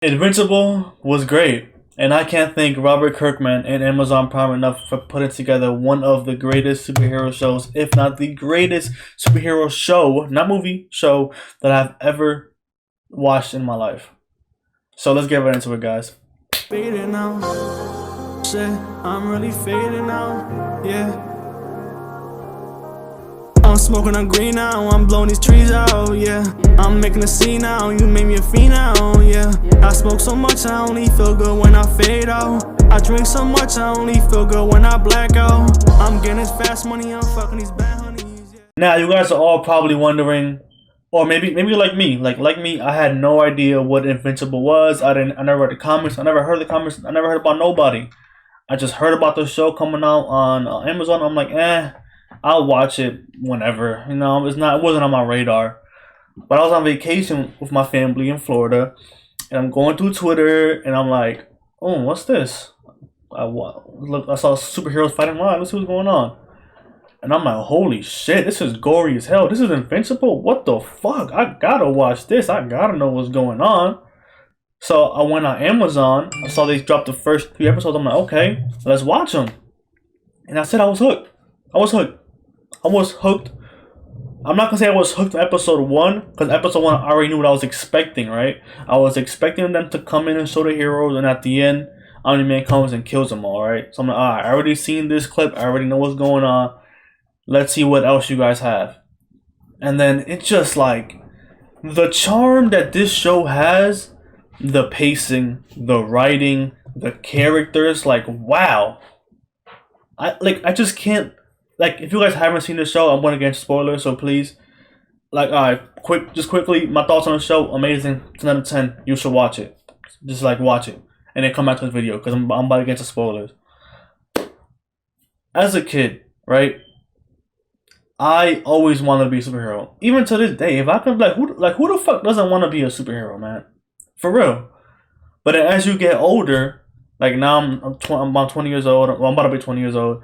Invincible was great, and I can't thank Robert Kirkman and Amazon Prime enough for putting together one of the greatest superhero shows, if not the greatest superhero show, not movie, show that I've ever watched in my life. So let's get right into it, guys. Fading now, shit, I'm really fading now, yeah. I'm smoking on green now, I'm blowing these trees out, yeah. I'm making a scene now, you made me a fiend now, yeah. I smoke so much, I only feel good when I fade out. I drink so much, I only feel good when I black out. I'm getting this fast money, I'm fucking these bad honeys, yeah. Now you guys are all probably wondering, or maybe like me, I had no idea what Invincible was. I never read the comics, I never heard the comics, I never heard about nobody. I just heard about the show coming out on Amazon. I'm like, I'll watch it whenever. You know, it wasn't on my radar. But I was on vacation with my family in Florida, and I'm going through Twitter, and I'm like, oh, what's this? I saw superheroes fighting live. Let's see what's going on. And I'm like, holy shit, this is gory as hell. This is Invincible? What the fuck? I gotta watch this. I gotta know what's going on. So I went on Amazon. I saw they dropped the first 3 episodes. I'm like, okay, let's watch them. And I said I was hooked. I was hooked. I'm not gonna say I was hooked on episode 1, because episode 1 I already knew what I was expecting, right? I was expecting them to come in and show the heroes, and at the end, Omni-Man comes and kills them all, right? So I'm like, alright, I already seen this clip, I already know what's going on. Let's see what else you guys have. And then it's just like, the charm that this show has, the pacing, the writing, the characters, like, wow. I just can't. Like, if you guys haven't seen the show, I'm going to get into spoilers, so please, like, alright, quickly, my thoughts on the show, amazing, 10 out of 10, you should watch it. Just, like, watch it, and then come back to this video, because I'm about to get into spoilers. As a kid, right, I always wanted to be a superhero. Even to this day, if I could, who the fuck doesn't want to be a superhero, man? For real. But then as you get older, like, now I'm about 20 years old, well, I'm about to be 20 years old,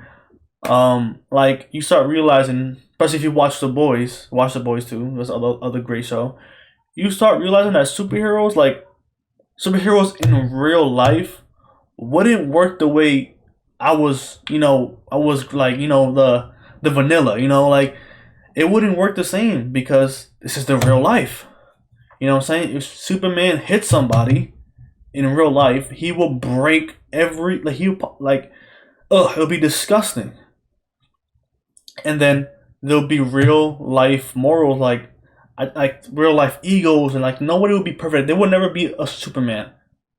like, you start realizing, especially if you watch The Boys too, that's other great show, you start realizing that superheroes in real life wouldn't work the way I was like, the vanilla, like, it wouldn't work the same, because this is the real life. You know what I'm saying? If Superman hits somebody in real life, he will break it'll be disgusting. And then there'll be real life morals, like real life egos, and like nobody will be perfect. There will never be a Superman.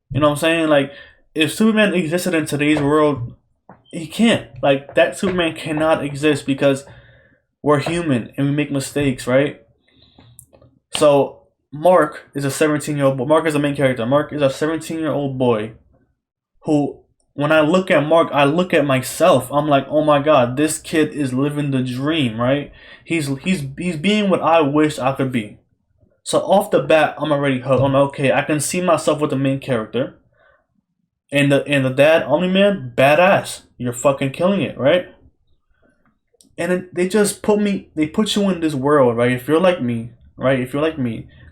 You know what I'm saying? Like, if Superman existed in today's world, he can't. Like, that Superman cannot exist, because we're human and we make mistakes, right? So Mark is a 17-year-old boy. Mark is the main character. Mark is a 17-year-old boy who, when I look at Mark, I look at myself. I'm like, oh my god, this kid is living the dream, right? He's being what I wish I could be. So off the bat, I'm already hooked. I'm like, okay, I can see myself with the main character. And the dad, Omni-Man, badass. You're fucking killing it, right? And then they put you in this world, right? If you're like me,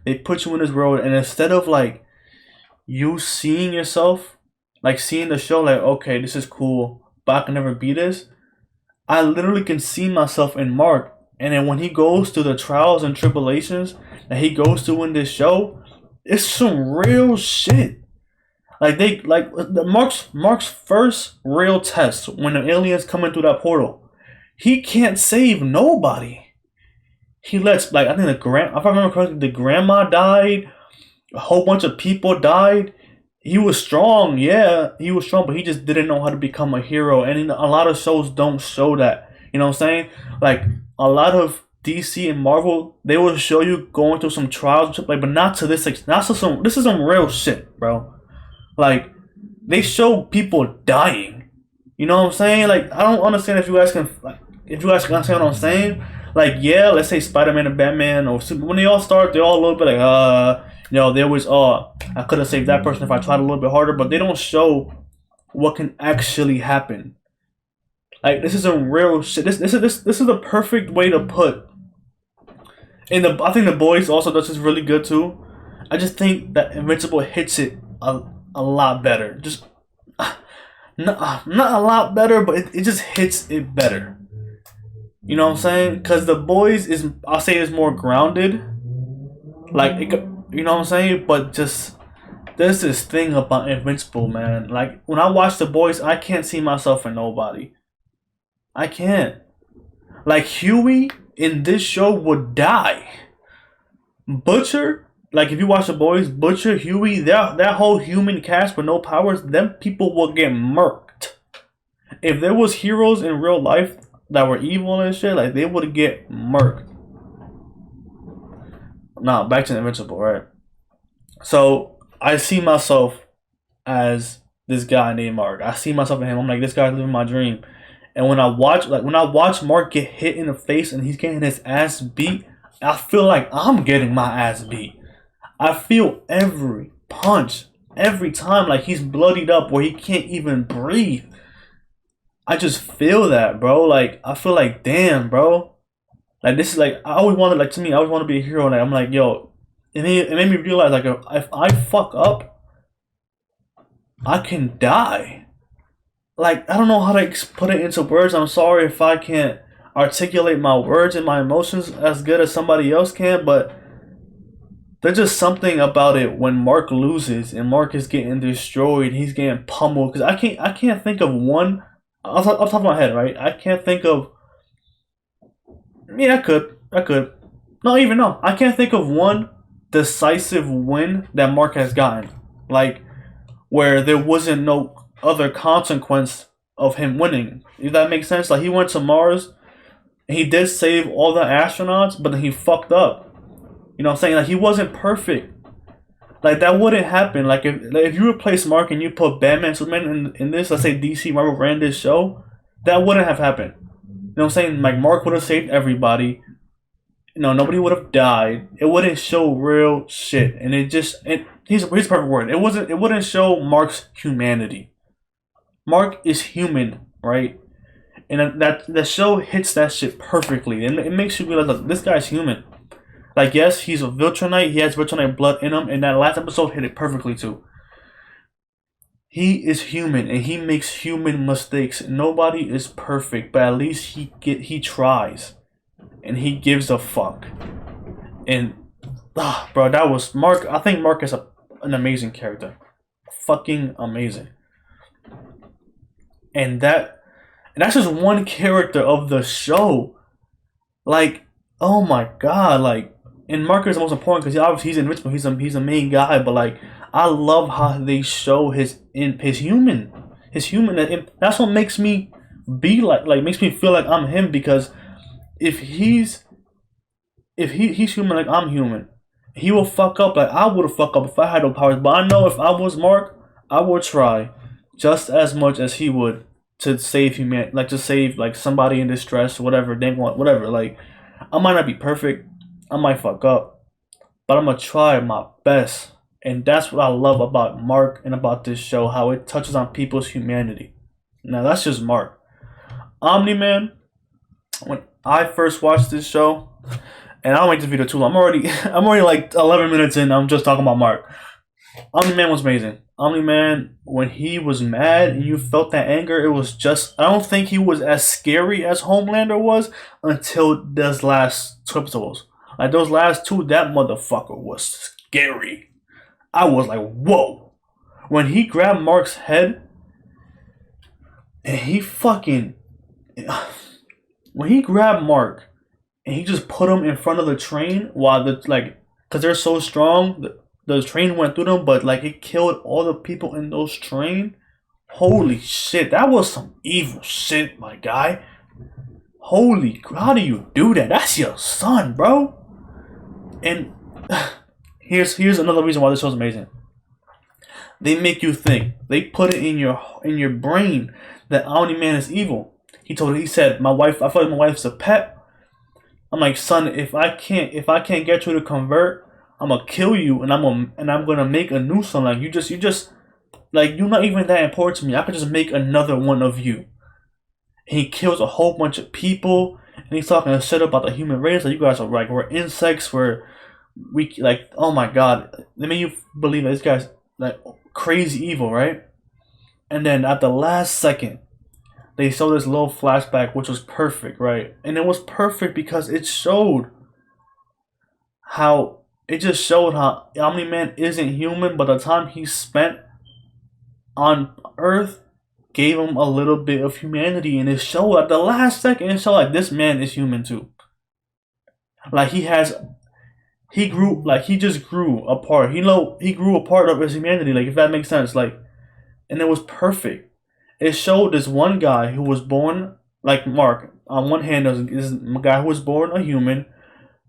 they put you in this world, and instead of like you seeing yourself, like seeing the show, like, okay, this is cool, but I can never be this, I literally can see myself in Mark. And then when he goes through the trials and tribulations that he goes through in this show, it's some real shit. Like, Mark's first real test, when the aliens coming through that portal, he can't save nobody. He lets, like, I think if I remember correctly, the grandma died, a whole bunch of people died. He was strong, yeah, but he just didn't know how to become a hero. And a lot of shows don't show that. You know what I'm saying? Like, a lot of DC and Marvel, they will show you going through some trials, like, but not to this extent. This is some real shit, bro. Like, they show people dying. You know what I'm saying? Like, I don't understand if you guys can understand what I'm saying. Like, yeah, let's say Spider-Man and Batman or Superman, when they all start, they're all a little bit like, they always, I could have saved that person if I tried a little bit harder, but they don't show what can actually happen. Like, this is a real shit. This is the perfect way to put. And I think The Boys also does this really good too. I just think that Invincible hits it a lot better. Just not a lot better, but it just hits it better. You know what I'm saying? Because The Boys is, I'll say, is more grounded. Like, you know what I'm saying? But just, there's this thing about Invincible, man. Like, when I watch The Boys, I can't see myself in nobody. I can't. Like, Huey in this show would die. Butcher, like, if you watch The Boys, Butcher, Huey, that whole human cast with no powers, them people will get murked. If there was heroes in real life that were evil and shit, like, they would get murked. Now, back to Invincible, right? So, I see myself as this guy named Mark. I see myself in him. I'm like, this guy's living my dream. And when I watch Mark get hit in the face and he's getting his ass beat, I feel like I'm getting my ass beat. I feel every punch, every time, like he's bloodied up where he can't even breathe. I just feel that, bro. Like, I feel like, damn, bro. Like, this is like, I always wanted, like, to me, I always want to be a hero. And I'm like, yo, it made me realize, like, if I fuck up, I can die. Like, I don't know how to put it into words. I'm sorry if I can't articulate my words and my emotions as good as somebody else can, but there's just something about it when Mark loses and Mark is getting destroyed. He's getting pummeled. Because I can't think of one. Off the top of my head, right? I can't think of. Yeah, I could. No. I can't think of one decisive win that Mark has gotten. Like, where there wasn't no other consequence of him winning. If that makes sense. Like, he went to Mars. And he did save all the astronauts, but then he fucked up. You know what I'm saying? Like, he wasn't perfect. Like, that wouldn't happen. Like, if you replace Mark and you put Batman, Superman in this, let's say DC, Marvel ran this show, that wouldn't have happened. You know what I'm saying? Like, Mark would have saved everybody. You know, nobody would have died. It wouldn't show real shit. And here's the perfect word. It wouldn't show Mark's humanity. Mark is human, right? And that show hits that shit perfectly. And it makes you realize that this guy's human. Like, yes, he's a Viltrumite. He has Viltrumite blood in him. And that last episode hit it perfectly, too. He is human. And he makes human mistakes. Nobody is perfect. But at least he tries. And he gives a fuck. And, bro, that was Mark. I think Mark is an amazing character. Fucking amazing. And that's just one character of the show. Like, oh my god, like, and Mark is the most important because obviously he's invincible. He's a main guy, but like, I love how they show his human. And that's what makes me be like makes me feel like I'm him, because if he's human like I'm human, he will fuck up like I would have fucked up if I had no powers. But I know if I was Mark, I would try just as much as he would to save humanity, like to save like somebody in distress, whatever they want, whatever. Like, I might not be perfect, I might fuck up, but I'm gonna try my best. And that's what I love about Mark and about this show, how it touches on people's humanity. Now that's just Mark. Omni-Man, when I first watched this show, and I don't make this video too long, I'm already like 11 minutes in, I'm just talking about Mark. Omni-Man was amazing. Omni-Man, when he was mad and you felt that anger, it was just, I don't think he was as scary as Homelander was until those last 2 episodes. Like, those last 2, that motherfucker was scary. I was like, whoa. When he grabbed Mark's head and he fucking, when he grabbed Mark and he just put him in front of the train while because they're so strong, the train went through them, but like it killed all the people in those train. Holy shit, that was some evil shit, my guy. Holy, how do you do that? That's your son, bro. And here's another reason why this show's amazing. They make you think. They put it in your brain that Omni-Man is evil. He said, I feel like my wife's a pet. I'm like, son, if I can't get you to convert, I'm gonna kill you, and I'm gonna make a new son. Like, you just like, you're not even that important to me. I could just make another one of you. And he kills a whole bunch of people, and he's talking shit about the human race. Like, you guys are like, we're insects. We like, oh my god. They made you believe that this guy's like, crazy evil, right? And then at the last second, they showed this little flashback, which was perfect, right? And it was perfect because it showed how it just showed how Omni-Man isn't human, but the time he spent on Earth gave him a little bit of humanity, and it showed at the last second. It showed like this man is human too. Like he grew, like he just grew apart. He grew a part of his humanity. Like if that makes sense. Like, and it was perfect. It showed this one guy who was born like Mark. On one hand, there's this guy who was born a human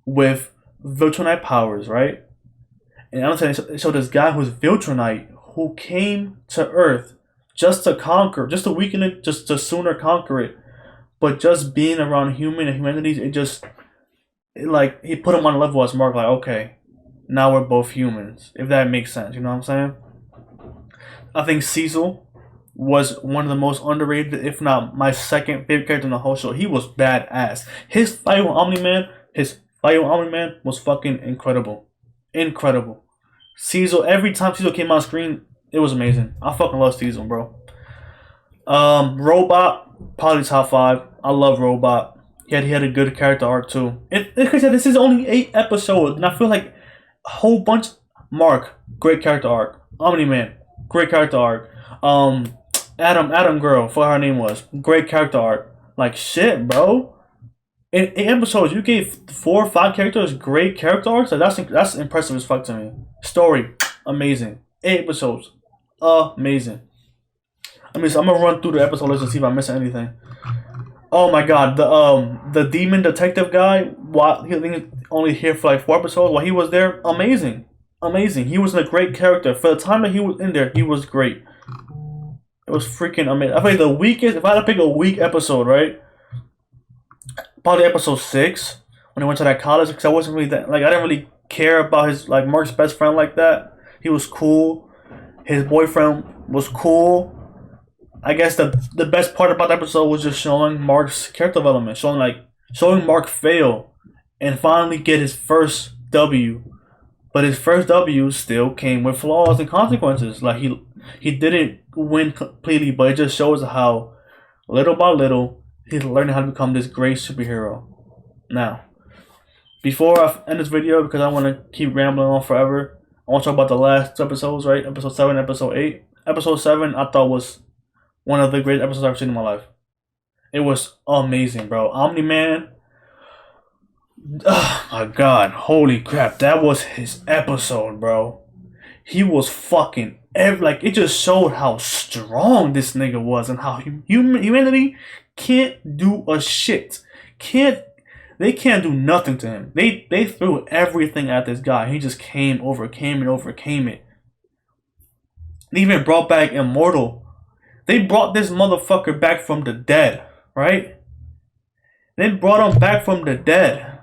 with Viltrumite powers, right? And I'm saying it showed this guy who's Viltrumite who came to Earth just to conquer, just to weaken it, just to sooner conquer it. But just being around human and humanities, like he put him on a level as Mark. Like, okay, now we're both humans. If that makes sense, you know what I'm saying? I think Cecil was one of the most underrated, if not my second favorite character in the whole show. He was badass. His fight with Omni-Man was fucking incredible. Incredible. Cecil, every time Cecil came on screen, it was amazing. I fucking love Cecil, bro. Robot, probably top 5. I love Robot. He had a good character arc too. And like I said, this is only 8 episodes, and I feel like a whole bunch. Mark, great character arc. Omni-Man, great character arc. Adam girl, for her name was, great character arc. Like shit, bro. In 8 episodes, you gave 4 or 5 characters great character arcs. Like that's impressive as fuck to me. Story, amazing. 8 episodes, amazing. I mean, so I'm gonna run through the episode list and see if I'm missing anything. Oh my god, the demon detective guy. While he only here for like 4 episodes, while he was there, amazing. He was a great character for the time that he was in there. He was great. It was freaking amazing. I think the weakest. If I had to pick a weak episode, right? Probably episode 6 when he went to that college, because I wasn't really that, like, I didn't really care about his, like, Mark's best friend like that. He was cool. His boyfriend was cool. I guess the best part about the episode was just showing Mark's character development, showing Mark fail and finally get his first W. But his first W still came with flaws and consequences. Like he didn't win completely, but it just shows how little by little he's learning how to become this great superhero. Now, before I end this video, because I want to keep rambling on forever, I want to talk about the last 2 episodes, right? Episode 7, episode 8. Episode 7 I thought was one of the greatest episodes I've ever seen in my life. It was amazing, bro. Omni-Man. Oh my god. Holy crap. That was his episode, bro. He was fucking like, it just showed how strong this nigga was and how humanity can't do a shit. They can't do nothing to him. They threw everything at this guy. He just overcame it. They even brought back Immortal. They brought this motherfucker back from the dead, right? They brought him back from the dead.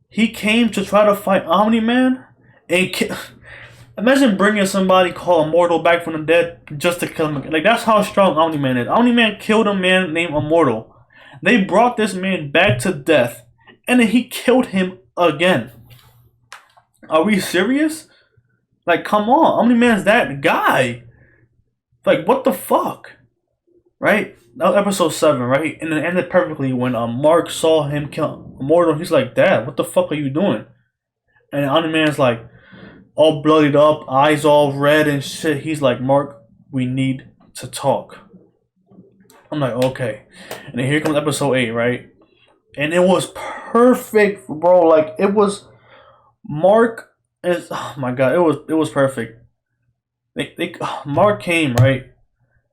He came to try to fight Omni-Man and imagine bringing somebody called Immortal back from the dead just to kill him. Like, that's how strong Omni-Man is. Omni-Man killed a man named Immortal. They brought this man back to death, and then he killed him again. Are we serious? Like, come on. Omni-Man's that guy. Like, what the fuck? Right? That was episode 7, right? And it ended perfectly when Mark saw him kill Immortal. He's like, Dad, what the fuck are you doing? And Omni-Man's like, all bloodied up, eyes all red and shit. He's like, Mark, we need to talk. I'm like, okay. And then here comes episode 8, right? And it was perfect, bro. Like, it was Mark is, oh my god, it was perfect. Mark came, right?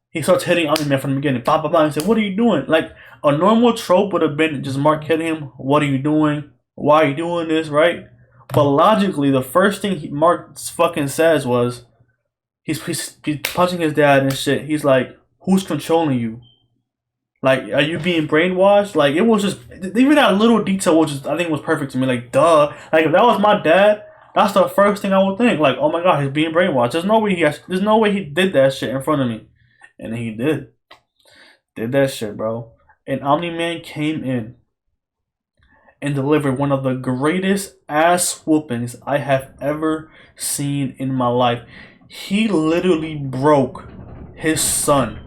He starts hitting Omni-Man from the beginning. Bah, bah, bah. He said, what are you doing? Like, a normal trope would have been just Mark hitting him. What are you doing? Why are you doing this, right? But logically, the first thing Mark fucking says was, he's punching his dad and shit. He's like, who's controlling you? Like, are you being brainwashed? Like, it was just, even that little detail was just, I think it was perfect to me. Like, duh. Like, if that was my dad, that's the first thing I would think. Like, oh my god, he's being brainwashed. There's no way he did that shit in front of me. And he did. Did that shit, bro. And Omni-Man came in and delivered one of the greatest ass whoopings I have ever seen in my life. he literally broke his son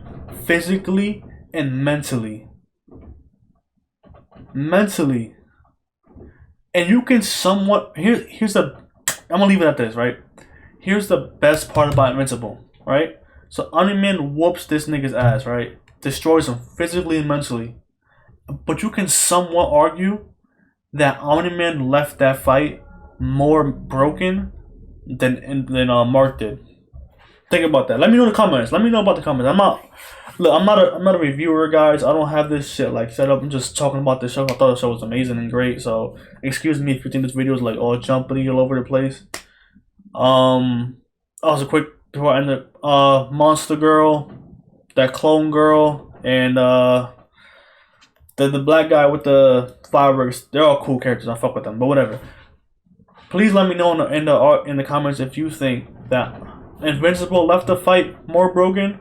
physically and mentally. And you can somewhat here's the I'm gonna leave it at this, right? Here's the best part about Invincible, right? So Omni-Man whoops this nigga's ass, right? Destroys him physically and mentally. But you can somewhat argue that Omni-Man left that fight more broken than Mark did. Think about that. Let me know in the comments. Let me know about the comments. I'm not a reviewer, guys. I don't have this shit like set up. I'm just talking about the show. I thought the show was amazing and great. So excuse me if you think this video is like all jumpy all over the place. Also quick before I end it, Monster Girl, that clone girl, and the black guy with the fireworks. They're all cool characters. I fuck with them, but whatever. Please let me know in the comments if you think that Invincible left the fight more broken,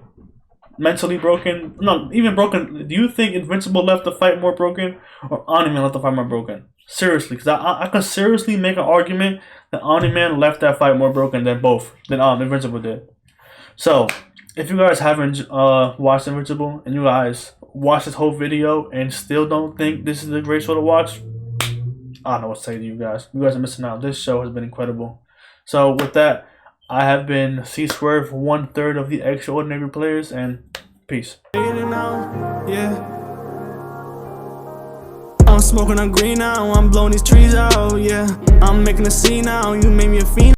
mentally broken, not even broken. Do you think Invincible left the fight more broken, or Omni-Man left the fight more broken? Seriously, because I can seriously make an argument that Omni-Man left that fight more broken than Invincible did. So, if you guys haven't watched Invincible and you guys watched this whole video and still don't think this is a great show to watch, I don't know what to say to you guys. You guys are missing out. This show has been incredible. So with that, I have been C Swerve, 1/3 of the Extraordinary Players, and peace. Yeah. I'm smoking on green now, I'm blowing these trees out, yeah. I'm making a scene now, you made me a fiend.